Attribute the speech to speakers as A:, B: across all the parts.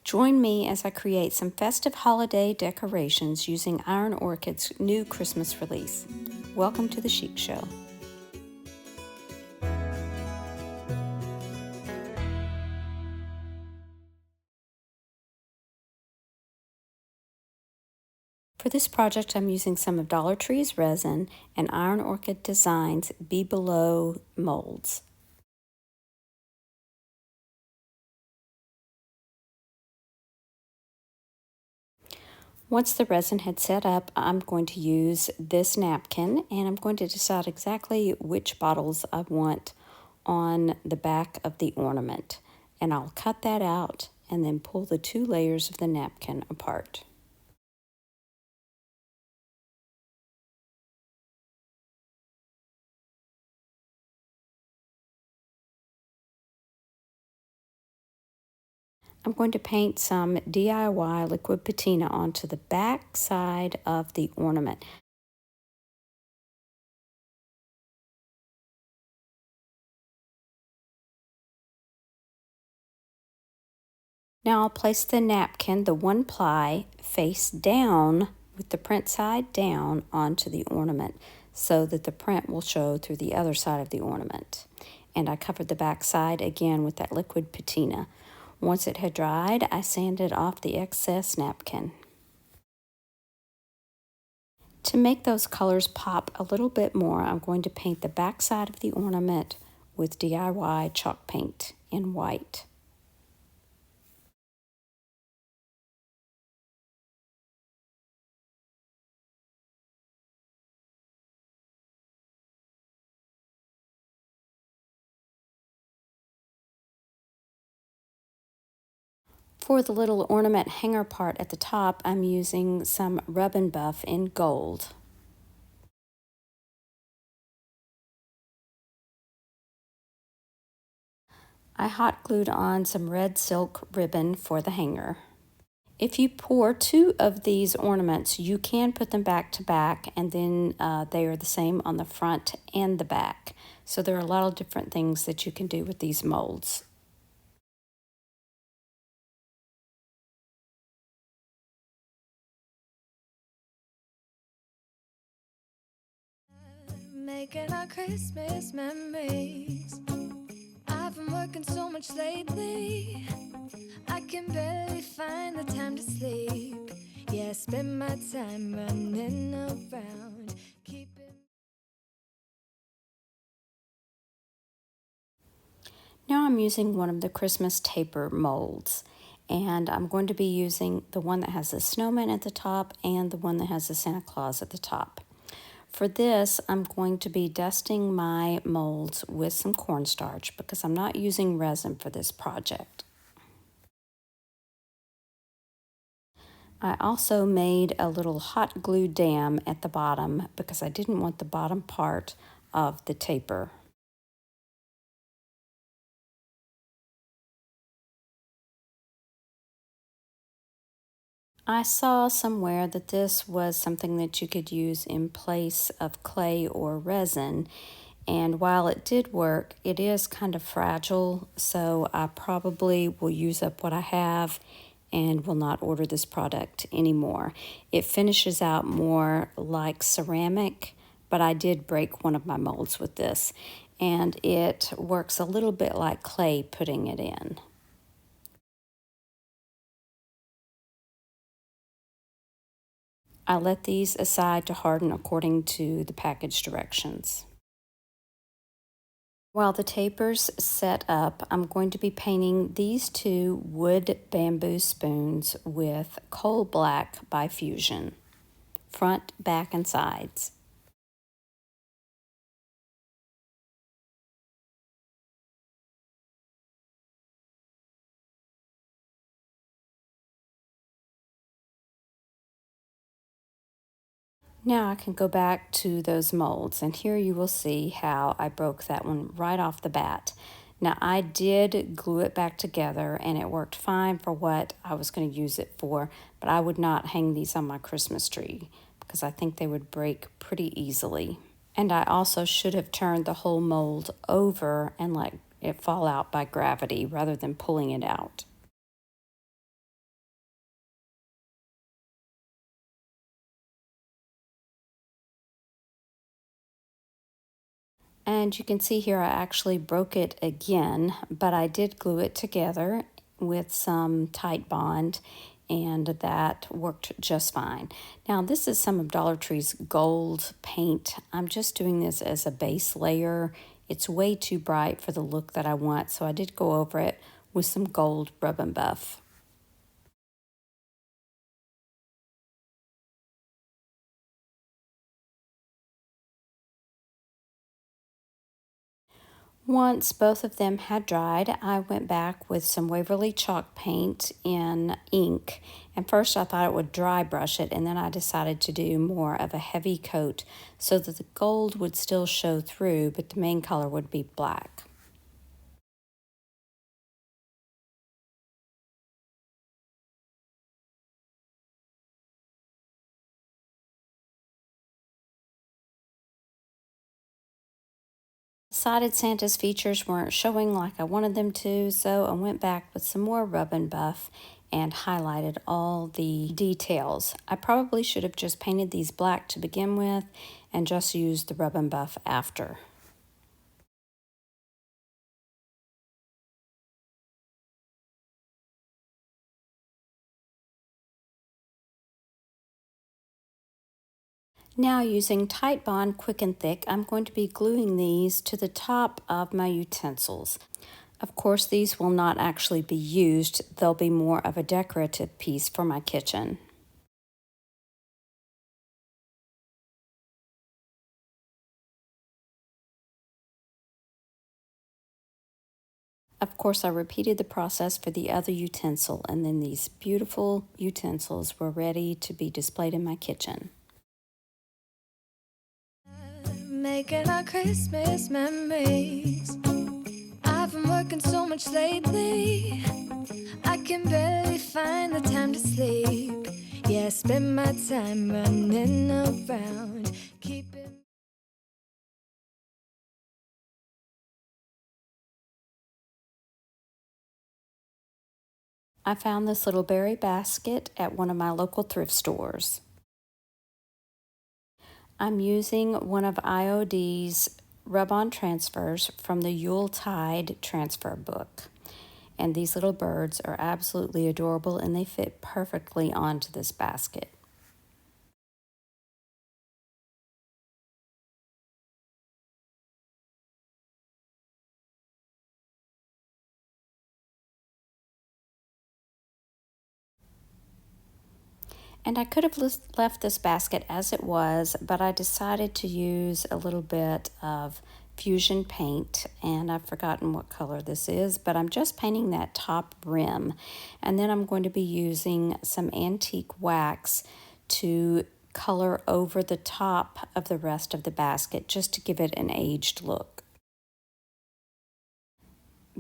A: Join me as I create some festive holiday decorations using Iron Orchid's new Christmas release. Welcome to the Chic Show. For this project, I'm using some of Dollar Tree's resin and Iron Orchid Designs Be Below molds. Once the resin had set up, I'm going to use this napkin, and I'm going to decide exactly which bottles I want on the back of the ornament. And I'll cut that out and then pull the two layers of the napkin apart. I'm going to paint some DIY liquid patina onto the back side of the ornament. Now I'll place the napkin, the one ply, face down with the print side down onto the ornament so that the print will show through the other side of the ornament. And I covered the back side again with that liquid patina. Once it had dried, I sanded off the excess napkin. To make those colors pop a little bit more, I'm going to paint the back side of the ornament with DIY chalk paint in white. For the little ornament hanger part at the top, I'm using some Rub and Buff in gold. I hot glued on some red silk ribbon for the hanger. If you pour two of these ornaments, you can put them back to back, and then they are the same on the front and the back. So there are a lot of different things that you can do with these molds.
B: Making our Christmas memories. I've been working so much lately, I can barely find the time to sleep. Yeah, I spend my time running around, keeping.
A: Now I'm using one of the Christmas taper molds, and I'm going to be using the one that has the snowman at the top and the one that has the Santa Claus at the top. For this, I'm going to be dusting my molds with some cornstarch because I'm not using resin for this project. I also made a little hot glue dam at the bottom because I didn't want the bottom part of the taper. I saw somewhere that this was something that you could use in place of clay or resin, and while it did work, it is kind of fragile, so I probably will use up what I have and will not order this product anymore. It finishes out more like ceramic, but I did break one of my molds with this, and it works a little bit like clay putting it in. I let these aside to harden according to the package directions. While the tapers set up, I'm going to be painting these two wood bamboo spoons with Coal Black by Fusion, front, back, and sides. Now I can go back to those molds, and here you will see how I broke that one right off the bat. Now I did glue it back together and it worked fine for what I was going to use it for, but I would not hang these on my Christmas tree because I think they would break pretty easily. And I also should have turned the whole mold over and let it fall out by gravity rather than pulling it out. And you can see here I actually broke it again, but I did glue it together with some tight bond, and that worked just fine. Now this is some of Dollar Tree's gold paint. I'm just doing this as a base layer. It's way too bright for the look that I want, so I did go over it with some gold rub and buff. Once both of them had dried, I went back with some Waverly chalk paint in ink. And first I thought it would dry brush it, and then I decided to do more of a heavy coat so that the gold would still show through, but the main color would be black. Decided Santa's features weren't showing like I wanted them to, so I went back with some more rub and buff and highlighted all the details. I probably should have just painted these black to begin with and just used the rub and buff after. Now using Tight Bond Quick and Thick, I'm going to be gluing these to the top of my utensils. Of course, these will not actually be used. They'll be more of a decorative piece for my kitchen. Of course, I repeated the process for the other utensil, and then these beautiful utensils were ready to be displayed in my kitchen.
B: Making our Christmas memories. I've been working so much lately, I can barely find the time to sleep. Yeah, I spend my time running around, keeping.
A: I found this little berry basket at one of my local thrift stores. I'm using one of IOD's rub-on transfers from the Yuletide transfer book. And these little birds are absolutely adorable, and they fit perfectly onto this basket. And I could have left this basket as it was, but I decided to use a little bit of fusion paint, and I've forgotten what color this is, but I'm just painting that top rim. And then I'm going to be using some antique wax to color over the top of the rest of the basket just to give it an aged look.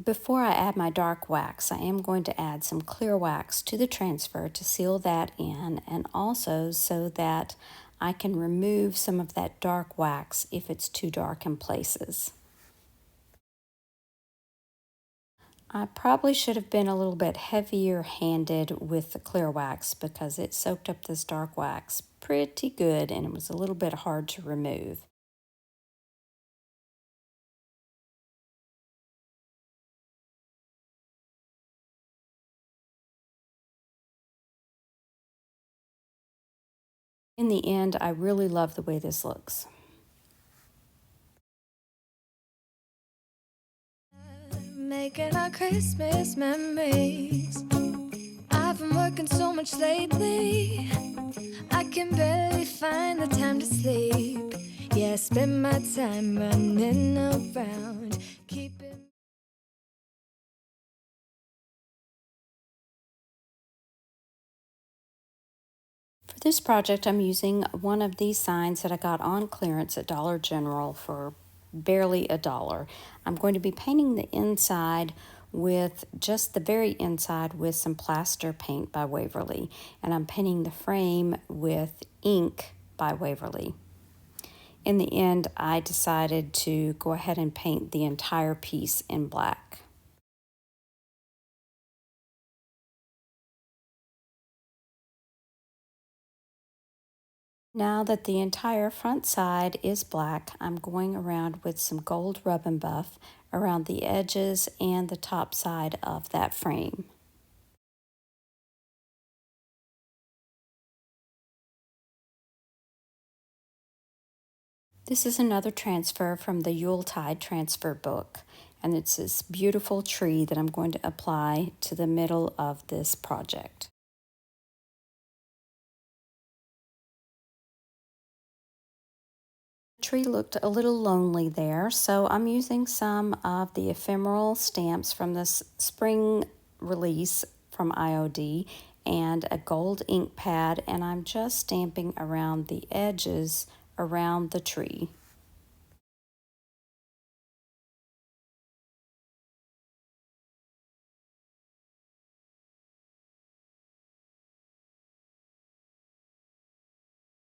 A: Before I add my dark wax, I am going to add some clear wax to the transfer to seal that in, and also so that I can remove some of that dark wax if it's too dark in places. I probably should have been a little bit heavier handed with the clear wax because it soaked up this dark wax pretty good and it was a little bit hard to remove. In the end, I really love the way this looks.
B: Making our Christmas memories. I've been working so much lately, I can barely find the time to sleep. Yeah, I spend my time running around, keeping.
A: For this project, I'm using one of these signs that I got on clearance at Dollar General for barely $1. I'm going to be painting the inside with just the very inside with some plaster paint by Waverly, and I'm painting the frame with ink by Waverly. In the end, I decided to go ahead and paint the entire piece in black. Now that the entire front side is black, I'm going around with some gold rub and buff around the edges and the top side of that frame. This is another transfer from the Yuletide transfer book, and it's this beautiful tree that I'm going to apply to the middle of this project. The tree looked a little lonely there, so I'm using some of the ephemeral stamps from this spring release from IOD and a gold ink pad, and I'm just stamping around the edges around the tree.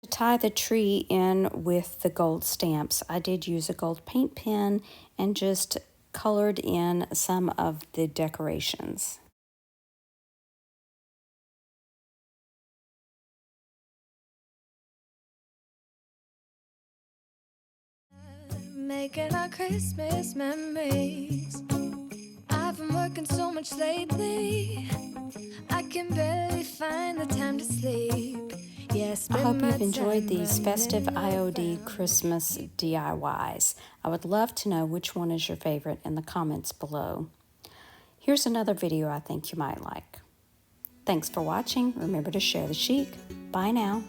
A: To tie the tree in with the gold stamps, I did use a gold paint pen and just colored in some of the decorations.
B: Making our Christmas memories. I've been working so much lately, I can barely find the time to sleep.
A: I hope you've enjoyed these festive IOD Christmas DIYs. I would love to know which one is your favorite in the comments below. Here's another video I think you might like. Thanks for watching. Remember to share the chic. Bye now.